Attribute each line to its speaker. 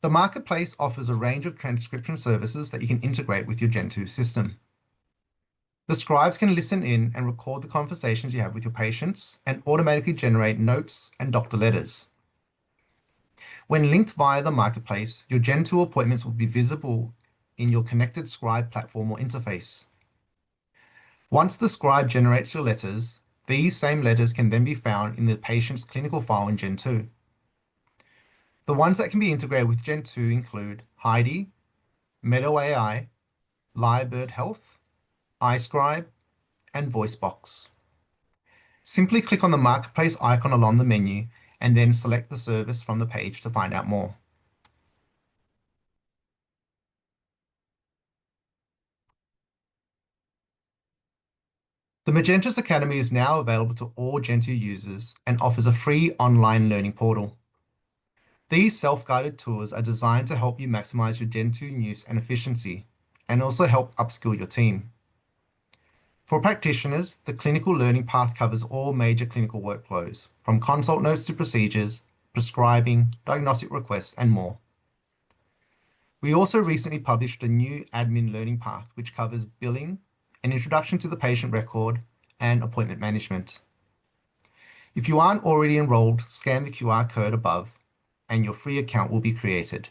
Speaker 1: The marketplace offers a range of transcription services that you can integrate with your Gentu system. The scribes can listen in and record the conversations you have with your patients and automatically generate notes and doctor letters. When linked via the marketplace, your Gentu appointments will be visible in your connected scribe platform or interface. Once the scribe generates your letters, these same letters can then be found in the patient's clinical file in Gentu. The ones that can be integrated with Gentu include Heidi, Meadow AI, Lyrebird Health, iScribe, and VoiceBox. Simply click on the marketplace icon along the menu and then select the service from the page to find out more. The Magentus Academy is now available to all Gentu users and offers a free online learning portal. These self-guided tours are designed to help you maximize your Gentu use and efficiency, and also help upskill your team. For practitioners, the clinical learning path covers all major clinical workflows, from consult notes to procedures, prescribing, diagnostic requests, and more. We also recently published a new admin learning path, which covers billing, an introduction to the patient record, and appointment management. If you aren't already enrolled, scan the QR code above, and your free account will be created.